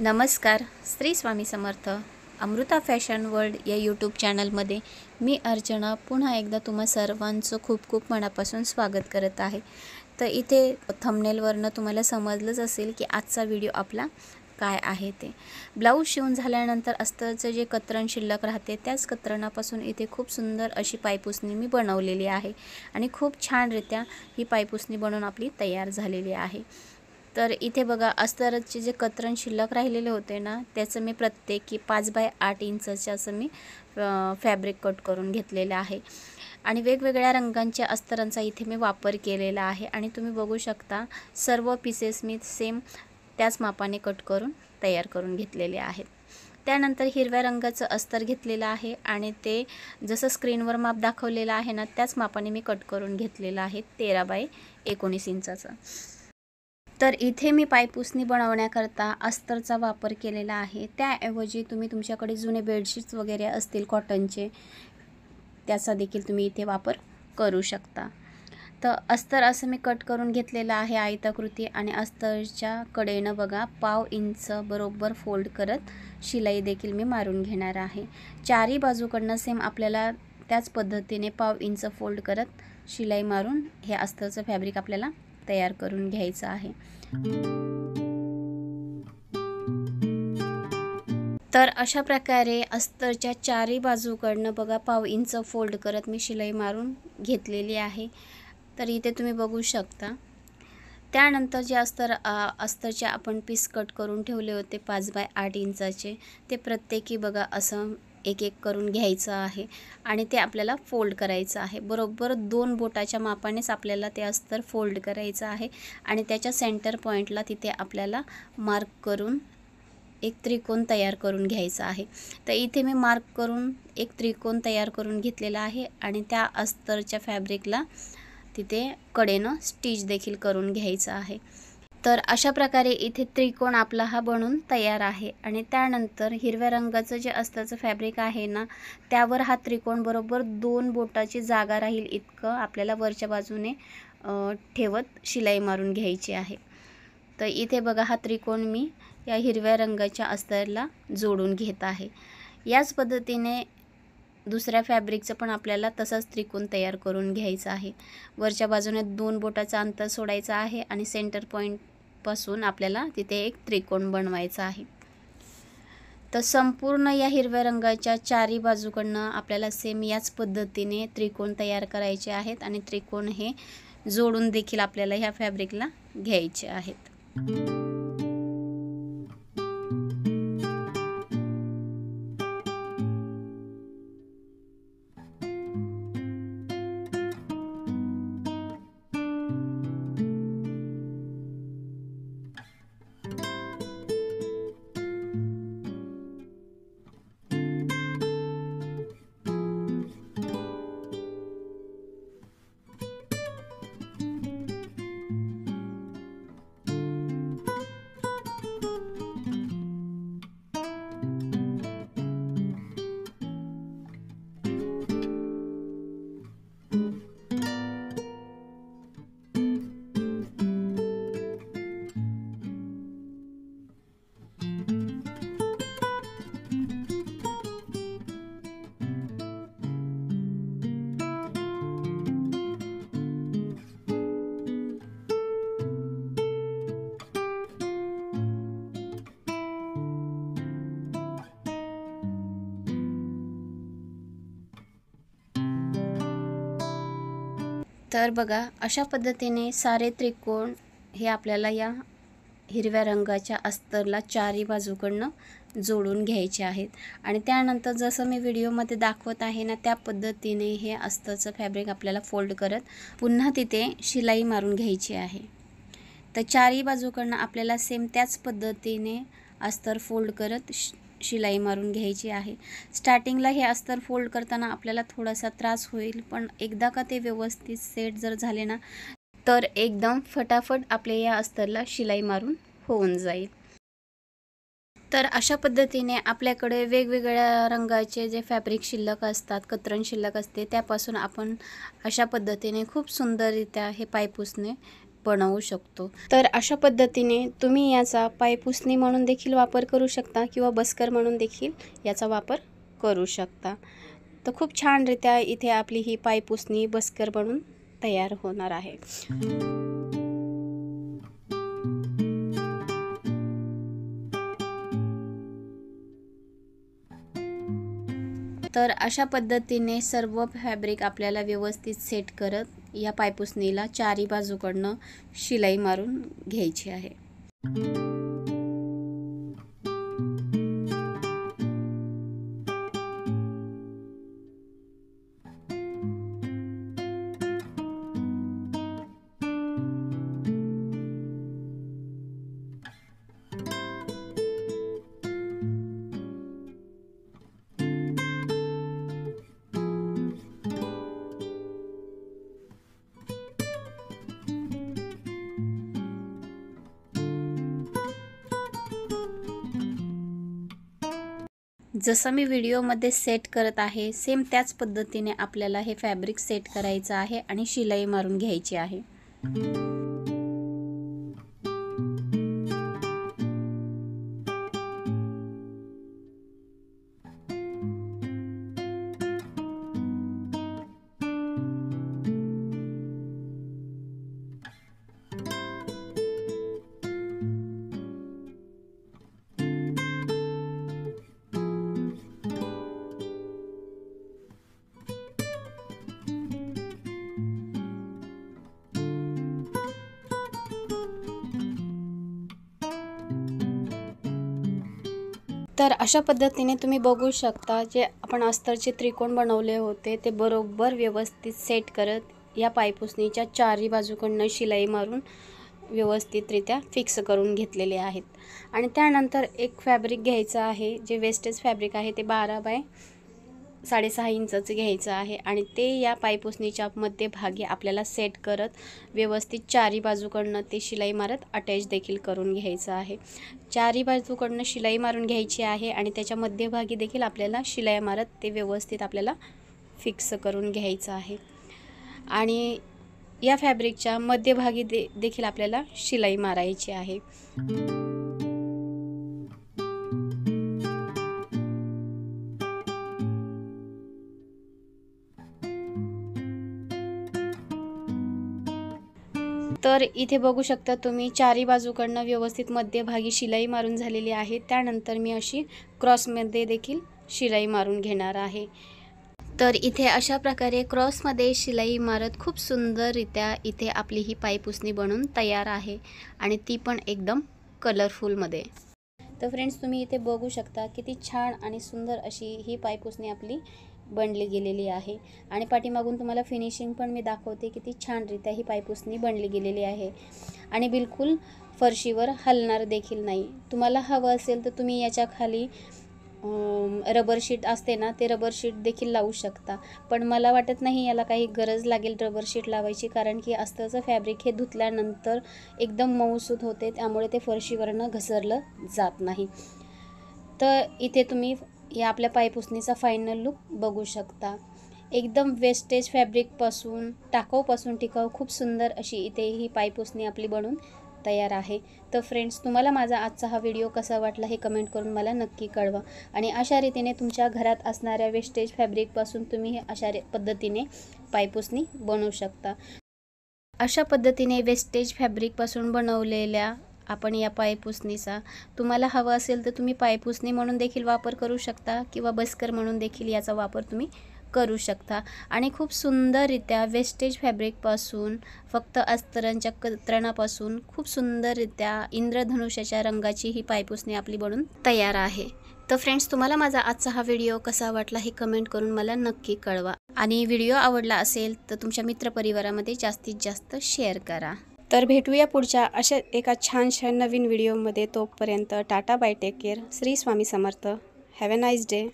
नमस्कार. श्री स्वामी समर्थ. Amruta fashion world या YouTube चॅनलमध्ये मी अर्चना पुन्हा एकदा तुम्हा सर्वांचं खूप खूप मनापासून स्वागत करत आहे. तर इथे थंबनेलवरनं तुम्हाला समजलंच असेल की आजचा व्हिडिओ आपला काय आहे ते. ब्लाऊज शिवून झाल्यानंतर अस्तरचं जे कतरण शिल्लक राहते त्याच कतरणापासून इथे खूप सुंदर अशी पायपुसणी मी बनवलेली आहे आणि खूप छानरित्या ही पायपुसणी बनवून आपली तयार झालेली आहे. तर इथे बघा, अस्तरचे जे कतरण शिल्लक राहिलेले होते ना, त्याचं मी प्रत्येकी 5 बाय 8 इंचचे असं मी फॅब्रिक कट करून घेतलेलं आहे आणि वेगवेगळ्या रंगांच्या अस्तरांचा इथे मी वापर केलेला आहे आणि तुम्ही बघू शकता सर्व पीसेस मी सेम त्याच मापाने कट करून तयार करून घेतलेले आहेत. त्यानंतर हिरव्या रंगाचं अस्तर घेतलेलं आहे आणि ते जसं स्क्रीनवर माप दाखवलेलं आहे ना, त्याच मापाने मी कट करून घेतलेलं आहे 13 बाय 19 इंचाचं. तर इथे मी पायपुसणी बनवण्याकरता अस्तरचा वापर केलेला आहे. त्याऐवजी तुम्ही तुमच्याकडे जुने बेडशीट्स वगैरे असतील कॉटनचे, त्याचा देखील तुम्ही इथे वापर करू शकता. तर अस्तर असं मी कट करून घेतलेलं आहे आयताकृती आणि अस्तरच्या कडेनं बघा 1/2 इंच बरोबर फोल्ड करत शिलाई देखील मी मारून घेणार आहे. चारी बाजूकडनं सेम आपल्याला त्याच पद्धतीने 1/2 इंच फोल्ड करत शिलाई मारून हे अस्तरचं फॅब्रिक आपल्याला तयार करून घ्यायचं आहे. तर अशा प्रकारे अस्तरच्या चारी बाजूकडनं बघा 1/2 इंच फोल्ड करत मी शिलाई मारून घेतलेली आहे. तर इथे तुम्ही बघू शकता. त्यानंतर जे अस्तरचे आपण पीस कट करून ठेवले होते 5 बाय 8 इंचाचे, ते प्रत्येकी बघा असं एक एक करून घ्यायचं आहे आणि ते आपल्याला फोल्ड करायचं आहे. बरोबर 2 बोटाच्या मापानेच आपल्याला ते अस्तर फोल्ड करायचं आहे आणि त्याच्या सेंटर पॉईंटला तिथे आपल्याला मार्क करून एक त्रिकोण तयार करून घ्यायचा आहे. तर इथे मी मार्क करून एक त्रिकोण तयार करून घेतलेला आहे आणि त्या अस्तरच्या फॅब्रिकला तिथे कडेनं स्टिच देखील करून घ्यायचं आहे. तर अशा प्रकारे इथे त्रिकोण आपला हा बनून तयार आहे आणि त्यानंतर हिरव्या रंगाचं जे अस्तरचं फॅब्रिक आहे ना, त्यावर हा त्रिकोण बरोबर 2 बोटाची जागा राहील इतकं आपल्याला वरच्या बाजूने ठेवत शिलाई मारून घ्यायची आहे. तर इथे बघा हा त्रिकोण मी या हिरव्या रंगाच्या अस्तरला जोडून घेत आहे. याच पद्धतीने दुसऱ्या फॅब्रिकचं पण आपल्याला तसाच त्रिकोण तयार करून घ्यायचा आहे. वरच्या बाजूने 2 बोटाचं अंतर सोडायचं आहे आणि सेंटर पॉईंटपासून आपल्याला तिथे एक त्रिकोण बनवायचा आहे. तर संपूर्ण या हिरव्या रंगाच्या चारी बाजूकडनं आपल्याला सेम याच पद्धतीने त्रिकोण तयार करायचे आहेत आणि त्रिकोण हे जोडून देखील आपल्याला ह्या फॅब्रिकला घ्यायचे आहेत. तर बघा अशा पद्धतीने सारे त्रिकोण हे आपल्याला या हिरव्या रंगाच्या अस्तरला चारी बाजूकडनं जोडून घ्यायचे आहेत आणि त्यानंतर जसं मी व्हिडिओमध्ये दाखवत आहे ना, त्या पद्धतीने हे अस्तरचं फॅब्रिक आपल्याला फोल्ड करत पुन्हा तिथे शिलाई मारून घ्यायची आहे. तर चारी बाजूकडनं आपल्याला सेम त्याच पद्धतीने अस्तर फोल्ड करत शिलाई मारून घ्यायची आहे. स्टार्टिंगला हे अस्तर फोल्ड करताना आपल्याला थोडासा त्रास होईल, पण एकदा का ते व्यवस्थित सेट जर झाले ना, तर एकदम फटाफट आपल्या या अस्तरला शिलाई मारून होऊन जाईल. तर अशा पद्धतीने आपल्याकडे वेगवेगळ्या रंगाचे जे फॅब्रिक शिल्लक असतात, कतरण शिल्लक असते, त्यापासून आपण अशा पद्धतीने खूप सुंदररित्या हे पायपुसणे बनवू शकतो। तर अशा पद्धतीने तुम्ही याचा पायपुसणी म्हणून देखील वापर करू शकता किंवा बस्कर म्हणून देखील याचा वापर करू शकता। तर खूप छानरित्या इथे आपली ही पायपुसणी बस्कर म्हणून तयार होणार आहे। तर अशा पद्धतीने सर्व फॅब्रिक आपल्याला व्यवस्थित सेट करत या पायपुसणीला चारी बाजूकडनं शिलाई मारून घ्यायची आहे। जसं मी व्हिडिओमध्ये सेट करत आहे सेम त्याच पद्धतीने आपल्याला हे फॅब्रिक सेट करायचं आहे आणि शिलाई मारून घ्यायची आहे। तर अशा पद्धतीने तुम्ही बघू शकता जे आपण अस्तरचे त्रिकोण बनवले होते ते बरोबर व्यवस्थित सेट करत या पायपुसणीच्या चारी बाजूकडनं शिलाई मारून व्यवस्थितरित्या फिक्स करून घेतलेले आहेत। आणि त्यानंतर एक फॅब्रिक घ्यायचं आहे जे वेस्टेज फॅब्रिक आहे ते 12 बाय 6.5 इंचाचं घ्यायचं आहे आणि ते या पायपुसणीच्या मध्यभागी आपल्याला सेट करत व्यवस्थित चारी बाजूकडनं ते शिलाई मारत अटॅच देखील करून घ्यायचं आहे। चारी बाजूकडनं शिलाई मारून घ्यायची आहे आणि त्याच्या मध्यभागी देखील आपल्याला शिलाई मारत ते व्यवस्थित आपल्याला फिक्स करून घ्यायचं आहे। आणि या फॅब्रिकच्या मध्यभागी देखील आपल्याला शिलाई मारायची आहे। तर इथे बघू शकता तुम्ही चारी बाजूकडनं व्यवस्थित मध्यभागी शिलाई मारून झालेली आहे। त्यानंतर मी अशी क्रॉसमध्ये देखील शिलाई मारून घेणार आहे। तर इथे अशा प्रकारे क्रॉसमध्ये शिलाई मारत खूप सुंदररित्या इथे आपली ही पायपुसणी बनून तयार आहे आणि ती पण एकदम कलरफुलमध्ये। तर फ्रेंड्स तुम्ही इथे बघू शकता किती छान आणि सुंदर अशी ही पायपुसणी आपली बनली गेलेली आहे। आणि पाठीमागून तुम्हाला फिनिशिंग पण मी दाखवते किती छानरित्या ही पायपुसणी बनली गेलेली आहे आणि बिलकुल फरशीवर हलणार देखील नाही। तुम्हाला हवं असेल तर तुम्ही याच्या खाली रबर शीट असते ना ते रबर शीट देखील लावू शकता, पण मला वाटत नाही याला काही गरज लागेल रबर शीट लावायची, कारण की अस्तरचं फॅब्रिक हे धुतल्यानंतर एकदम मऊसूत होते त्यामुळे ते फरशीवरनं घसरलं जात नाही। तर इथे तुम्ही या आपल्या पायपुसणीचा फायनल लुक बघू शकता। एकदम वेस्टेज फॅब्रिकपासून टाकाऊपासून टिकाऊ खूप सुंदर अशी इथे ही पायपुसणी आपली बनून तयार आहे। तर फ्रेंड्स तुम्हाला माझा आजचा हा व्हिडिओ कसा वाटला हे कमेंट करून मला नक्की कळवा आणि अशा रीतीने तुमच्या घरात असणाऱ्या वेस्टेज फॅब्रिकपासून तुम्ही अशा पद्धतीने पायपुसणी बनवू शकता। अशा पद्धतीने वेस्टेज फॅब्रिकपासून बनवलेल्या आपण या पायपुसणीचा तुम्हाला हवा असेल तर तुम्ही पायपुसणी म्हणून देखील वापर करू शकता किंवा बस्कर म्हणून देखील याचा वापर तुम्ही करू शकता। आणि खूप सुंदररित्या वेस्टेज फॅब्रिकपासून फक्त अस्तरांच्या कतरणापासून खूप सुंदररित्या इंद्रधनुष्याच्या रंगाची ही पायपुसणी आपली बनून तयार आहे। तर फ्रेंड्स तुम्हाला माझा आजचा हा व्हिडिओ कसा वाटला हे कमेंट करून मला नक्की कळवा आणि व्हिडिओ आवडला असेल तर तुमच्या मित्रपरिवारामध्ये जास्तीत जास्त शेअर करा। तर भेटूया पुढच्या अशा एका छानशा नवीन व्हिडिओमध्ये। तोपर्यंत tata bye take care. Shri Swami Samarth. Have a nice day.